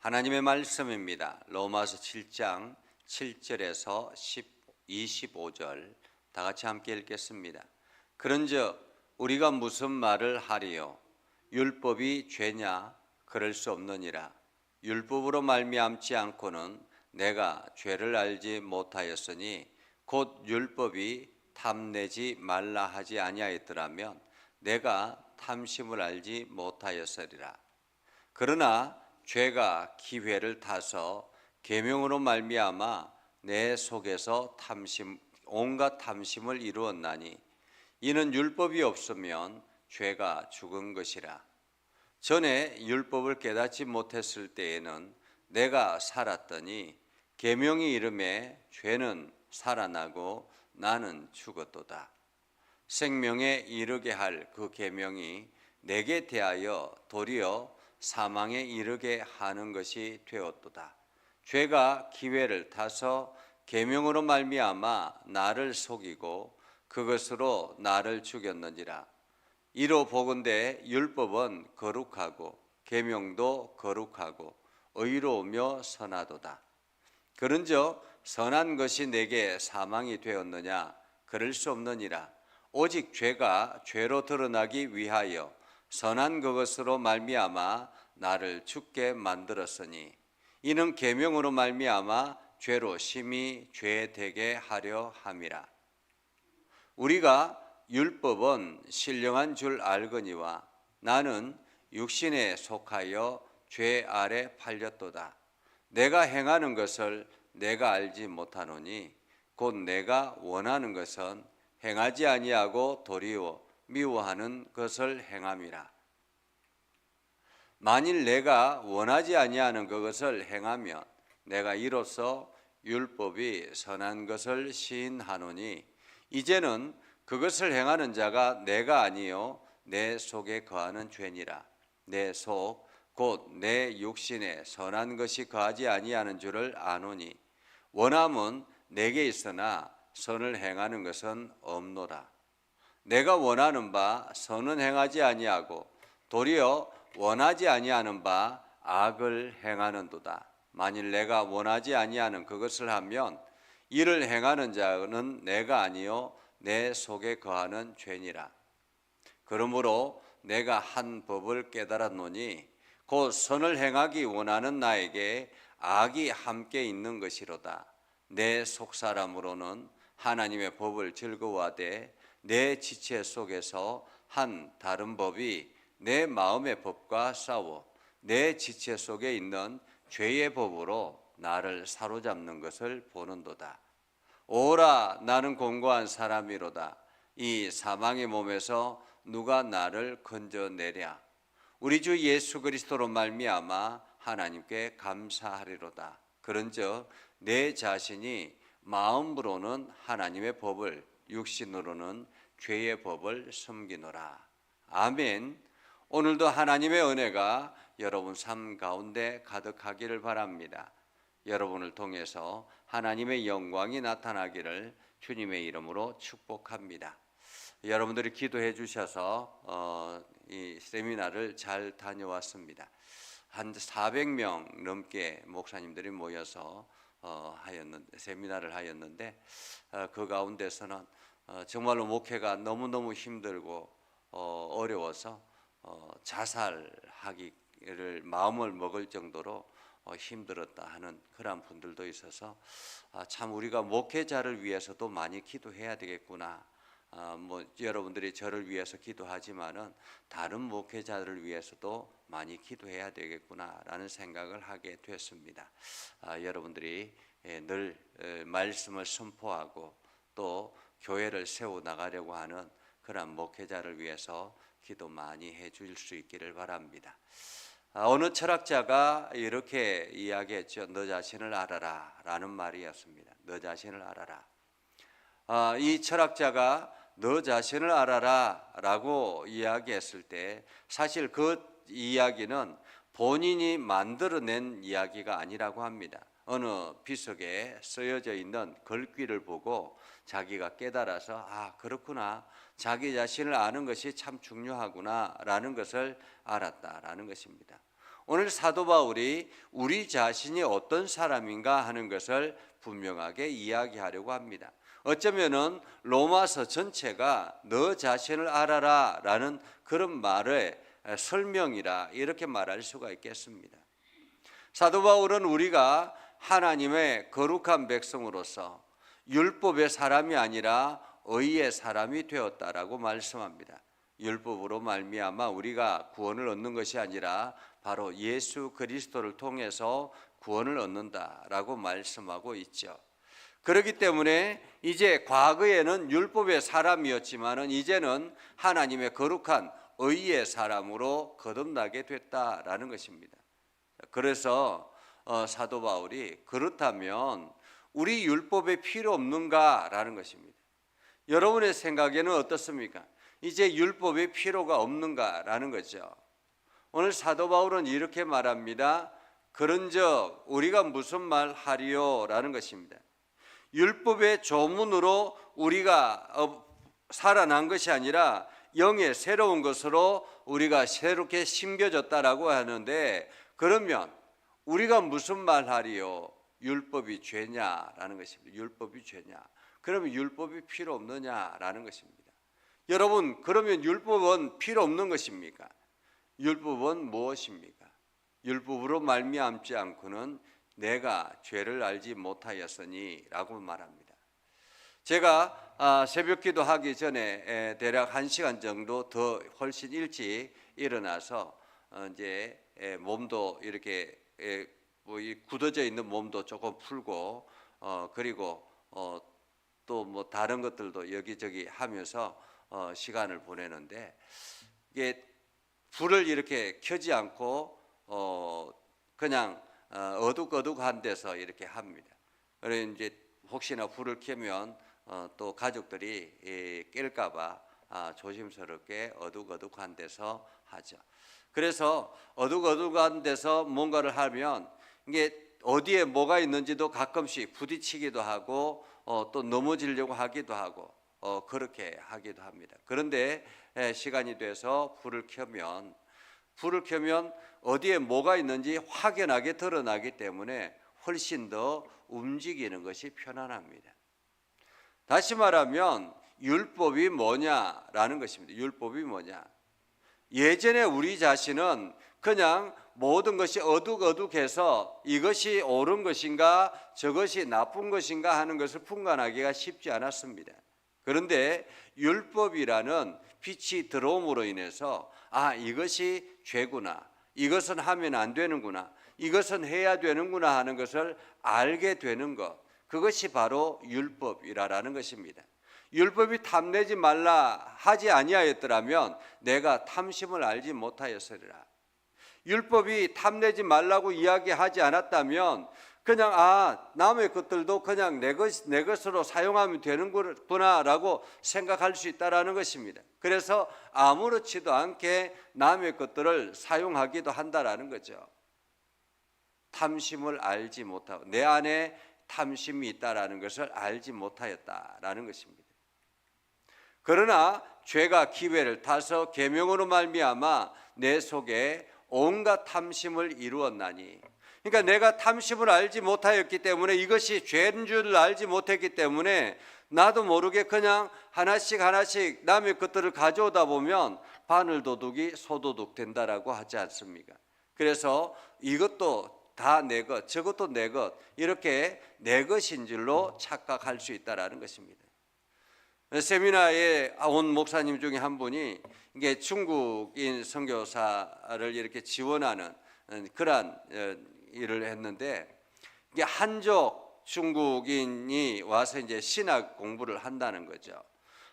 하나님의 말씀입니다. 로마서 7장 7절에서 25절 다 같이 함께 읽겠습니다. 그런즉 우리가 무슨 말을 하리요? 율법이 죄냐? 그럴 수 없느니라. 율법으로 말미암지 않고는 내가 죄를 알지 못하였으니 곧 율법이 탐내지 말라 하지 아니하였더라면 내가 탐심을 알지 못하였으리라. 그러나 죄가 기회를 타서 계명으로 말미암아 내 속에서 온갖 탐심을 이루었나니 이는 율법이 없으면 죄가 죽은 것이라. 전에 율법을 깨닫지 못했을 때에는 내가 살았더니 계명이 이름에 죄는 살아나고 나는 죽었도다. 생명에 이르게 할 그 계명이 내게 대하여 도리어 사망에 이르게 하는 것이 되었도다. 죄가 기회를 타서 계명으로 말미암아 나를 속이고 그것으로 나를 죽였는지라. 이로 보건대 율법은 거룩하고 계명도 거룩하고 의로우며 선하도다. 그런즉 선한 것이 내게 사망이 되었느냐? 그럴 수 없느니라. 오직 죄가 죄로 드러나기 위하여 선한 그것으로 말미암아 나를 죽게 만들었으니 이는 계명으로 말미암아 죄로 심히 죄되게 하려 함이라. 우리가 율법은 신령한 줄 알거니와 나는 육신에 속하여 죄 아래 팔렸도다. 내가 행하는 것을 내가 알지 못하노니 곧 내가 원하는 것은 행하지 아니하고 도리어 미워하는 것을 행함이라. 만일 내가 원하지 아니하는 그것을 행하면 내가 이로써 율법이 선한 것을 시인하노니 이제는 그것을 행하는 자가 내가 아니요 내 속에 거하는 죄니라. 내 속 곧 내 육신에 선한 것이 거하지 아니하는 줄을 아노니 원함은 내게 있으나 선을 행하는 것은 없노라. 내가 원하는 바 선은 행하지 아니하고 도리어 원하지 아니하는 바 악을 행하는도다. 만일 내가 원하지 아니하는 그것을 하면 이를 행하는 자는 내가 아니요 내 속에 거하는 죄니라. 그러므로 내가 한 법을 깨달았노니 곧 선을 행하기 원하는 나에게 악이 함께 있는 것이로다. 내 속사람으로는 하나님의 법을 즐거워하되 내 지체 속에서 한 다른 법이 내 마음의 법과 싸워 내 지체 속에 있는 죄의 법으로 나를 사로잡는 것을 보는도다. 오라, 나는 공고한 사람이로다. 이 사망의 몸에서 누가 나를 건져내랴. 우리 주 예수 그리스도로 말미암아 하나님께 감사하리로다. 그런즉 내 자신이 마음으로는 하나님의 법을 육신으로는 죄의 법을 섬기노라. 아멘. 오늘도 하나님의 은혜가 여러분 삶 가운데 가득하기를 바랍니다. 여러분을 통해서 하나님의 영광이 나타나기를 주님의 이름으로 축복합니다. 여러분들이 기도해 주셔서 이 세미나를 잘 다녀왔습니다. 한 400명 넘게 목사님들이 모여서 세미나를 하였는데 그 가운데서는 정말로 목회가 너무너무 힘들고 어려워서 자살하기를 마음을 먹을 정도로 힘들었다 하는 그런 분들도 있어서 참 우리가 목회자를 위해서도 많이 기도해야 되겠구나. 여러분들이 저를 위해서 기도하지만은 다른 목회자들을 위해서도 많이 기도해야 되겠구나라는 생각을 하게 됐습니다. 여러분들이 늘 말씀을 선포하고 또 교회를 세워 나가려고 하는 그런 목회자를 위해서 기도 많이 해줄 수 있기를 바랍니다. 어느 철학자가 이렇게 이야기했죠. 너 자신을 알아라 라는 말이었습니다. 너 자신을 알아라. 이 철학자가 너 자신을 알아라 라고 이야기했을 때 사실 그 이야기는 본인이 만들어낸 이야기가 아니라고 합니다. 어느 비석에 쓰여져 있는 글귀를 보고 자기가 깨달아서 그렇구나, 자기 자신을 아는 것이 참 중요하구나 라는 것을 알았다라는 것입니다. 오늘 사도 바울이 우리 자신이 어떤 사람인가 하는 것을 분명하게 이야기하려고 합니다. 어쩌면은 로마서 전체가 너 자신을 알아라 라는 그런 말의 설명이라 이렇게 말할 수가 있겠습니다. 사도 바울은 우리가 하나님의 거룩한 백성으로서 율법의 사람이 아니라 의의 사람이 되었다라고 말씀합니다. 율법으로 말미암아 우리가 구원을 얻는 것이 아니라 바로 예수 그리스도를 통해서 구원을 얻는다라고 말씀하고 있죠. 그렇기 때문에 이제 과거에는 율법의 사람이었지만은 이제는 하나님의 거룩한 의의 사람으로 거듭나게 됐다라는 것입니다. 그래서 사도 바울이 그렇다면 우리 율법에 필요 없는가라는 것입니다. 여러분의 생각에는 어떻습니까? 이제 율법에 필요가 없는가라는 거죠. 오늘 사도 바울은 이렇게 말합니다. 그런즉 우리가 무슨 말 하리요라는 것입니다. 율법의 조문으로 우리가 살아난 것이 아니라 영의 새로운 것으로 우리가 새롭게 심겨졌다라고 하는데, 그러면 우리가 무슨 말 하리요? 율법이 죄냐라는 것입니다. 율법이 죄냐? 그러면 율법이 필요 없느냐라는 것입니다. 여러분, 그러면 율법은 필요 없는 것입니까? 율법은 무엇입니까? 율법으로 말미암지 않고는 내가 죄를 알지 못하였으니 라고 말합니다. 제가 새벽 기도하기 전에 대략 1시간 정도 더 훨씬 일찍 일어나서 이제 몸도 이렇게 굳어져 있는 몸도 조금 풀고 그리고 또 뭐 다른 것들도 여기저기 하면서 시간을 보내는데, 이게 불을 이렇게 켜지 않고 그냥 어둑어둑한 데서 이렇게 합니다. 그래서 이제 혹시나 불을 켜면 또 가족들이 깰까봐 조심스럽게 어둑어둑한 데서 하죠. 그래서 어둑어둑한 데서 뭔가를 하면 이게 어디에 뭐가 있는지도 가끔씩 부딪히기도 하고 또 넘어지려고 하기도 하고 그렇게 하기도 합니다. 그런데 시간이 돼서 불을 켜면 어디에 뭐가 있는지 확연하게 드러나기 때문에 훨씬 더 움직이는 것이 편안합니다. 다시 말하면 율법이 뭐냐라는 것입니다. 율법이 뭐냐? 예전에 우리 자신은 그냥 모든 것이 어둑어둑해서 이것이 옳은 것인가 저것이 나쁜 것인가 하는 것을 분간하기가 쉽지 않았습니다. 그런데 율법이라는 빛이 들어옴으로 인해서 이것이 죄구나, 이것은 하면 안 되는구나, 이것은 해야 되는구나 하는 것을 알게 되는 것, 그것이 바로 율법이라는 것입니다. 율법이 탐내지 말라 하지 아니하였더라면 내가 탐심을 알지 못하였으리라. 율법이 탐내지 말라고 이야기하지 않았다면 그냥 남의 것들도 그냥 내 것으로 사용하면 되는구나라고 생각할 수 있다라는 것입니다. 그래서 아무렇지도 않게 남의 것들을 사용하기도 한다라는 거죠. 탐심을 알지 못하고 내 안에 탐심이 있다라는 것을 알지 못하였다라는 것입니다. 그러나 죄가 기회를 타서 계명으로 말미암아 내 속에 온갖 탐심을 이루었나니, 그러니까 내가 탐심을 알지 못하였기 때문에, 이것이 죄인 줄 알지 못했기 때문에 나도 모르게 그냥 하나씩 남의 것들을 가져오다 보면 바늘도둑이 소도둑 된다라고 하지 않습니까? 그래서 이것도 다 내 것, 저것도 내 것, 이렇게 내 것인 줄로 착각할 수 있다라는 것입니다. 세미나에 온 목사님 중에 한 분이 이게 중국인 선교사를 이렇게 지원하는 그러한 일을 했는데, 이게 한족 중국인이 와서 이제 신학 공부를 한다는 거죠.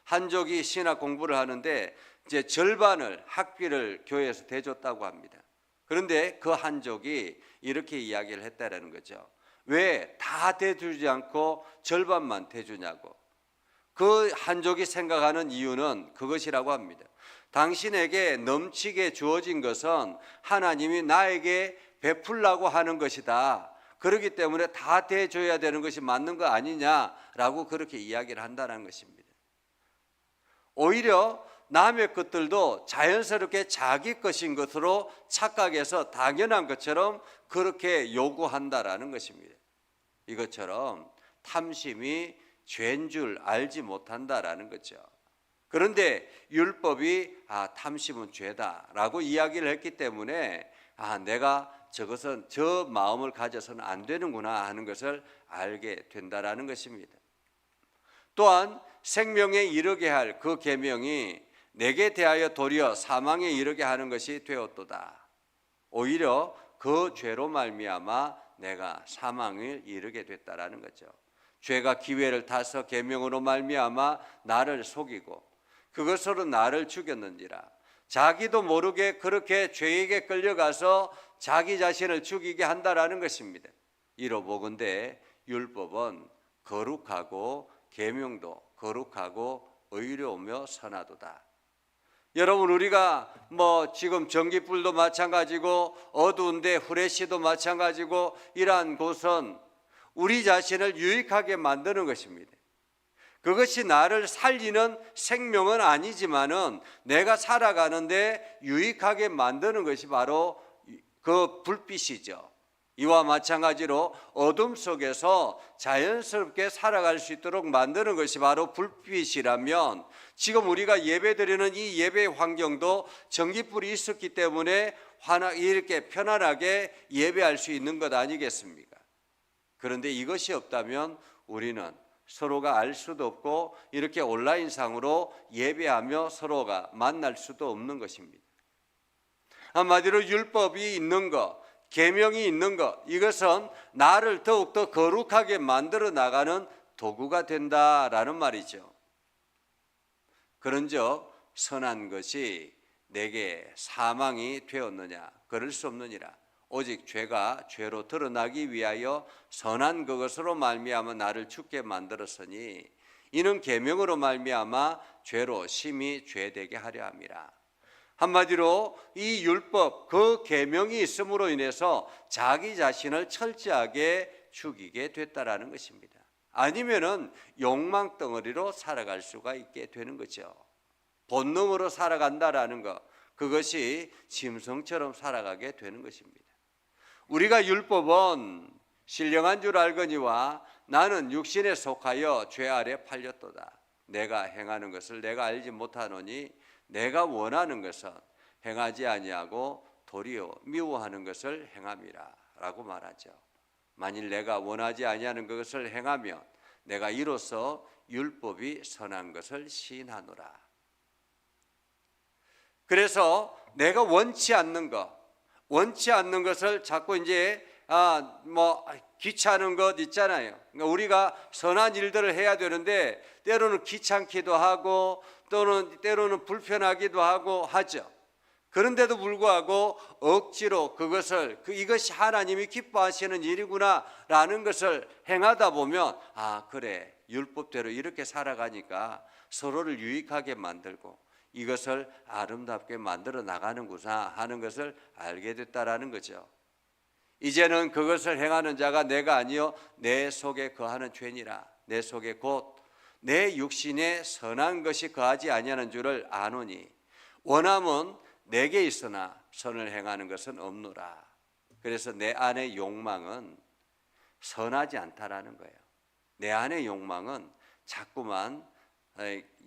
한족이 신학 공부를 하는데 이제 절반을 학비를 교회에서 대줬다고 합니다. 그런데 그 한족이 이렇게 이야기를 했다라는 거죠. 왜 다 대주지 않고 절반만 대주냐고. 그 한족이 생각하는 이유는 그것이라고 합니다. 당신에게 넘치게 주어진 것은 하나님이 나에게 베풀라고 하는 것이다. 그렇기 때문에 다 대줘야 되는 것이 맞는 거 아니냐라고 그렇게 이야기를 한다는 것입니다. 오히려 남의 것들도 자연스럽게 자기 것인 것으로 착각해서 당연한 것처럼 그렇게 요구한다라는 것입니다. 이것처럼 탐심이 죄인 줄 알지 못한다라는 거죠. 그런데 율법이 탐심은 죄다라고 이야기를 했기 때문에 내가 저것은 저 마음을 가져서는 안 되는구나 하는 것을 알게 된다라는 것입니다. 또한 생명에 이르게 할 그 계명이 내게 대하여 도리어 사망에 이르게 하는 것이 되었도다. 오히려 그 죄로 말미암아 내가 사망을 이르게 됐다라는 거죠. 죄가 기회를 타서 계명으로 말미암아 나를 속이고 그것으로 나를 죽였는지라. 자기도 모르게 그렇게 죄에게 끌려가서 자기 자신을 죽이게 한다라는 것입니다. 이로보건대 율법은 거룩하고 계명도 거룩하고 의로우며 선하도다. 여러분, 우리가 지금 전기불도 마찬가지고 어두운데 후레쉬도 마찬가지고 이러한 곳은 우리 자신을 유익하게 만드는 것입니다. 그것이 나를 살리는 생명은 아니지만은 내가 살아가는데 유익하게 만드는 것이 바로 그 불빛이죠. 이와 마찬가지로 어둠 속에서 자연스럽게 살아갈 수 있도록 만드는 것이 바로 불빛이라면, 지금 우리가 예배드리는 이 예배 환경도 전기불이 있었기 때문에 이렇게 편안하게 예배할 수 있는 것 아니겠습니까? 그런데 이것이 없다면 우리는 서로가 알 수도 없고 이렇게 온라인상으로 예배하며 서로가 만날 수도 없는 것입니다. 한마디로 율법이 있는 것, 계명이 있는 것, 이것은 나를 더욱더 거룩하게 만들어 나가는 도구가 된다라는 말이죠. 그런즉 선한 것이 내게 사망이 되었느냐? 그럴 수 없느니라. 오직 죄가 죄로 드러나기 위하여 선한 그것으로 말미암아 나를 죽게 만들었으니 이는 계명으로 말미암아 죄로 심히 죄되게 하려 함이라. 한마디로 이 율법, 그 계명이 있음으로 인해서 자기 자신을 철저하게 죽이게 됐다라는 것입니다. 아니면은 욕망 덩어리로 살아갈 수가 있게 되는 거죠. 본능으로 살아간다라는 것, 그것이 짐승처럼 살아가게 되는 것입니다. 우리가 율법은 신령한 줄 알거니와 나는 육신에 속하여 죄 아래 팔렸도다. 내가 행하는 것을 내가 알지 못하노니 내가 원하는 것은 행하지 아니하고 도리어 미워하는 것을 행함이라 라고 말하죠. 만일 내가 원하지 아니하는 것을 행하면 내가 이로써 율법이 선한 것을 시인하노라. 그래서 내가 원치 않는 것을 자꾸 이제 귀찮은 것 있잖아요. 그러니까 우리가 선한 일들을 해야 되는데 때로는 귀찮기도 하고 또는 때로는 불편하기도 하고 하죠. 그런데도 불구하고 억지로 이것이 하나님이 기뻐하시는 일이구나라는 것을 행하다 보면 그래, 율법대로 이렇게 살아가니까 서로를 유익하게 만들고 이것을 아름답게 만들어 나가는구나 하는 것을 알게 됐다라는 거죠. 이제는 그것을 행하는 자가 내가 아니요 내 속에 거하는 죄니라. 내 속에 곧 내 육신에 선한 것이 거하지 아니하는 줄을 아노니 원함은 내게 있으나 선을 행하는 것은 없노라. 그래서 내 안의 욕망은 선하지 않다라는 거예요. 내 안의 욕망은 자꾸만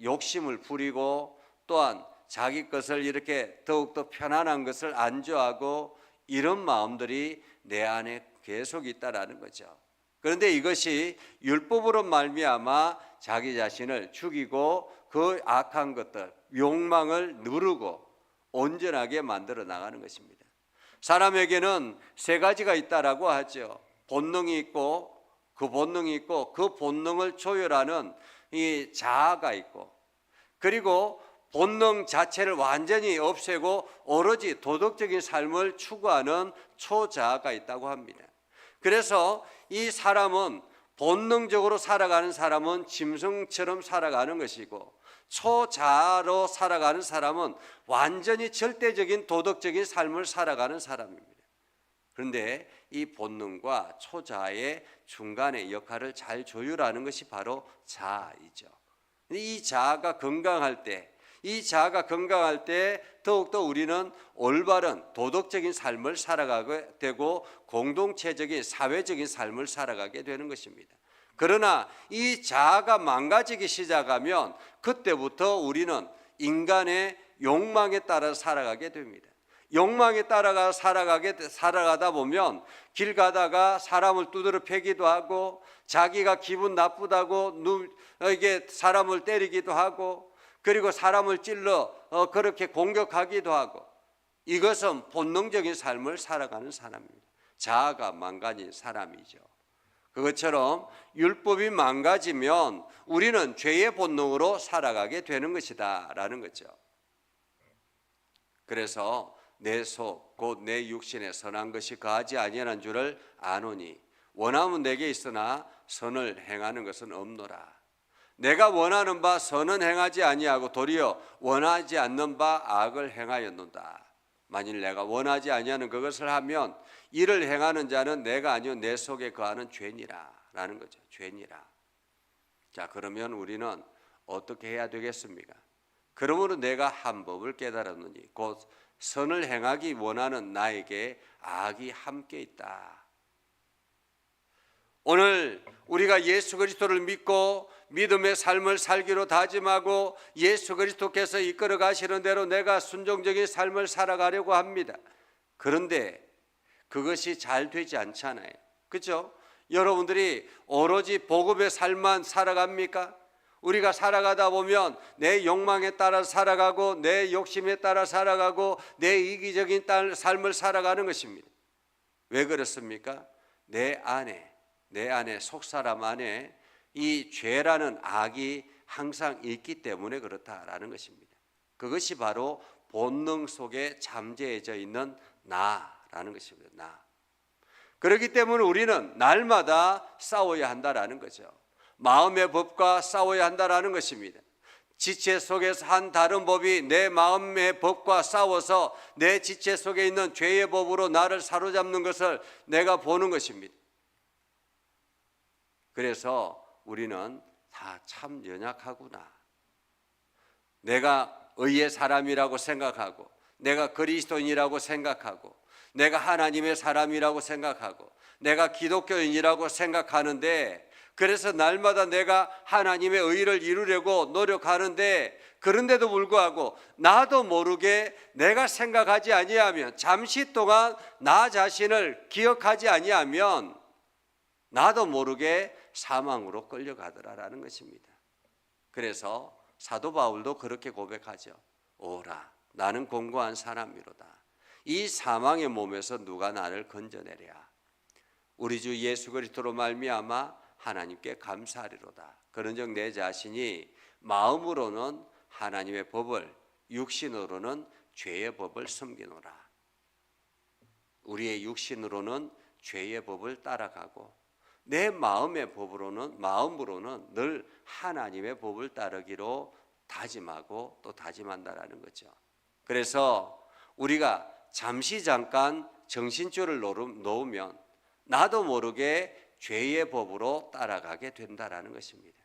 욕심을 부리고 또한 자기 것을 이렇게 더욱더 편안한 것을 안주하고 이런 마음들이 내 안에 계속 있다라는 거죠. 그런데 이것이 율법으로 말미암아 자기 자신을 죽이고 그 악한 것들, 욕망을 누르고 온전하게 만들어 나가는 것입니다. 사람에게는 세 가지가 있다라고 하죠. 본능이 있고 그 본능을 조율하는 이 자아가 있고, 그리고 본능 자체를 완전히 없애고 오로지 도덕적인 삶을 추구하는 초자아가 있다고 합니다. 그래서 이 사람은 본능적으로 살아가는 사람은 짐승처럼 살아가는 것이고, 초자아로 살아가는 사람은 완전히 절대적인 도덕적인 삶을 살아가는 사람입니다. 그런데 이 본능과 초자아의 중간의 역할을 잘 조율하는 것이 바로 자아이죠. 이 자아가 건강할 때, 이 자아가 건강할 때 더욱더 우리는 올바른 도덕적인 삶을 살아가게 되고 공동체적인 사회적인 삶을 살아가게 되는 것입니다. 그러나 이 자아가 망가지기 시작하면 그때부터 우리는 인간의 욕망에 따라 살아가게 됩니다. 욕망에 따라가 살아가다 보면 길 가다가 사람을 두드려 패기도 하고 자기가 기분 나쁘다고 이게 사람을 때리기도 하고 그리고 사람을 찔러 그렇게 공격하기도 하고 이것은 본능적인 삶을 살아가는 사람입니다. 자아가 망가진 사람이죠. 그것처럼 율법이 망가지면 우리는 죄의 본능으로 살아가게 되는 것이다 라는 거죠. 그래서 내 속 곧 내 육신에 선한 것이 거하지 아니하는 줄을 아노니 원함은 내게 있으나 선을 행하는 것은 없노라. 내가 원하는 바 선은 행하지 아니하고 도리어 원하지 않는 바 악을 행하였노라. 만일 내가 원하지 아니하는 그것을 하면 이를 행하는 자는 내가 아니요 내 속에 거하는 죄니라 라는 거죠. 죄니라. 자, 그러면 우리는 어떻게 해야 되겠습니까? 그러므로 내가 한 법을 깨달았느니 곧 선을 행하기 원하는 나에게 악이 함께 있다. 오늘 우리가 예수 그리스도를 믿고 믿음의 삶을 살기로 다짐하고 예수 그리스도께서 이끌어 가시는 대로 내가 순종적인 삶을 살아가려고 합니다. 그런데 그것이 잘 되지 않잖아요. 그렇죠? 여러분들이 오로지 복음의 삶만 살아갑니까? 우리가 살아가다 보면 내 욕망에 따라 살아가고 내 욕심에 따라 살아가고 내 이기적인 삶을 살아가는 것입니다. 왜 그렇습니까? 내 안에 속사람 안에 이 죄라는 악이 항상 있기 때문에 그렇다라는 것입니다. 그것이 바로 본능 속에 잠재해져 있는 나라는 것입니다. 나. 그렇기 때문에 우리는 날마다 싸워야 한다라는 거죠. 마음의 법과 싸워야 한다라는 것입니다. 지체 속에서 한 다른 법이 내 마음의 법과 싸워서 내 지체 속에 있는 죄의 법으로 나를 사로잡는 것을 내가 보는 것입니다. 그래서 우리는 다 참 연약하구나. 내가 의의 사람이라고 생각하고 내가 그리스도인이라고 생각하고 내가 하나님의 사람이라고 생각하고 내가 기독교인이라고 생각하는데 그래서 날마다 내가 하나님의 의를 이루려고 노력하는데 그런데도 불구하고 나도 모르게 내가 생각하지 아니하면 잠시 동안 나 자신을 기억하지 아니하면 나도 모르게 사망으로 끌려가더라라는 것입니다. 그래서 사도 바울도 그렇게 고백하죠. 오라 나는 공고한 사람이로다. 이 사망의 몸에서 누가 나를 건져내랴. 우리 주 예수 그리스도로 말미암아 하나님께 감사하리로다. 그런즉 내 자신이 마음으로는 하나님의 법을 육신으로는 죄의 법을 섬기노라. 우리의 육신으로는 죄의 법을 따라가고 내 마음의 마음으로는 늘 하나님의 법을 따르기로 다짐하고 또 다짐한다라는 거죠. 그래서 우리가 잠깐 정신줄을 놓으면 나도 모르게 죄의 법으로 따라가게 된다라는 것입니다.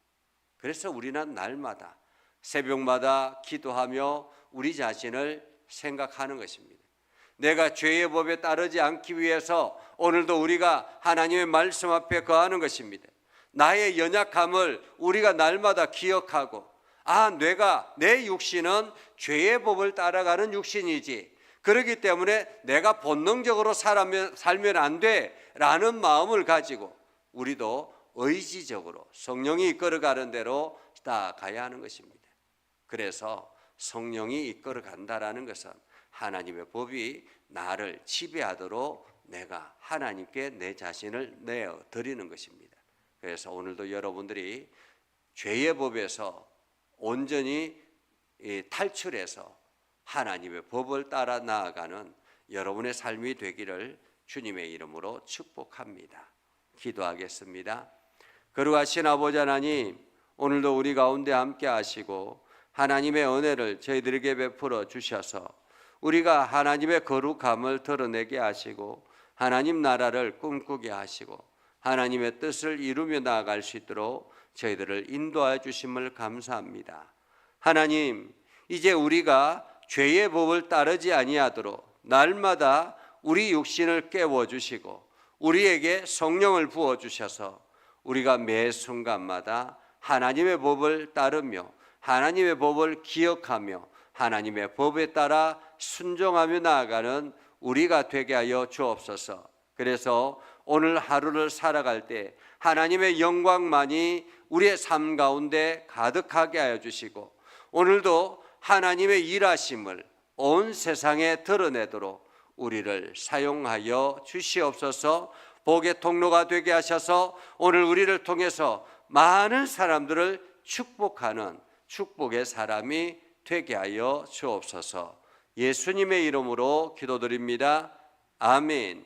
그래서 우리는 날마다 새벽마다 기도하며 우리 자신을 생각하는 것입니다. 내가 죄의 법에 따르지 않기 위해서 오늘도 우리가 하나님의 말씀 앞에 거하는 것입니다. 나의 연약함을 우리가 날마다 기억하고 내 육신은 죄의 법을 따라가는 육신이지 그렇기 때문에 내가 본능적으로 살면 안 돼라는 마음을 가지고 우리도 의지적으로 성령이 이끌어가는 대로 나아가야 하는 것입니다. 그래서 성령이 이끌어간다라는 것은 하나님의 법이 나를 지배하도록 내가 하나님께 내 자신을 내어드리는 것입니다. 그래서 오늘도 여러분들이 죄의 법에서 온전히 탈출해서 하나님의 법을 따라 나아가는 여러분의 삶이 되기를 주님의 이름으로 축복합니다. 기도하겠습니다. 거룩하신 아버지 하나님, 오늘도 우리 가운데 함께 하시고 하나님의 은혜를 저희들에게 베풀어 주셔서 우리가 하나님의 거룩함을 드러내게 하시고 하나님 나라를 꿈꾸게 하시고 하나님의 뜻을 이루며 나아갈 수 있도록 저희들을 인도하여 주심을 감사합니다. 하나님, 이제 우리가 죄의 법을 따르지 아니하도록 날마다 우리 육신을 깨워주시고 우리에게 성령을 부어주셔서 우리가 매 순간마다 하나님의 법을 따르며 하나님의 법을 기억하며 하나님의 법에 따라 순종하며 나아가는 우리가 되게 하여 주옵소서. 그래서 오늘 하루를 살아갈 때 하나님의 영광만이 우리의 삶 가운데 가득하게 하여 주시고 오늘도 하나님의 일하심을 온 세상에 드러내도록 우리를 사용하여 주시옵소서. 복의 통로가 되게 하셔서 오늘 우리를 통해서 많은 사람들을 축복하는 축복의 사람이 되게 하여 주옵소서. 예수님의 이름으로 기도드립니다. 아멘.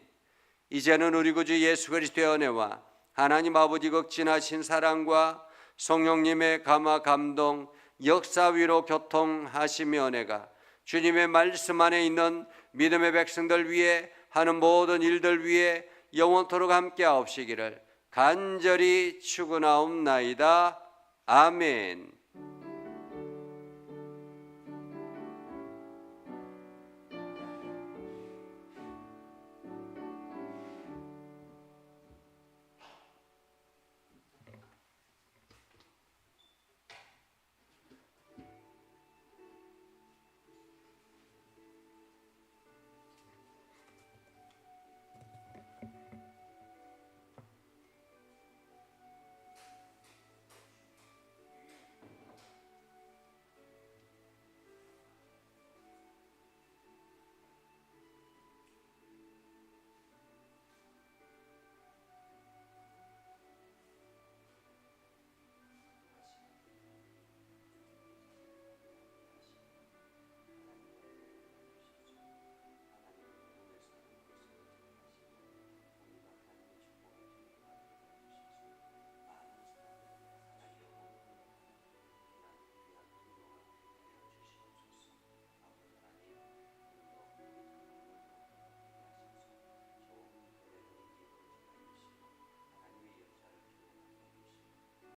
이제는 우리 구주 예수 그리스도의 은혜와 하나님 아버지 극진하신 사랑과 성령님의 감화 감동 역사 위로 교통하시며 은혜가 주님의 말씀 안에 있는 믿음의 백성들 위해 하는 모든 일들 위해 영원토록 함께 하옵시기를 간절히 축원하옵나이다. 아멘.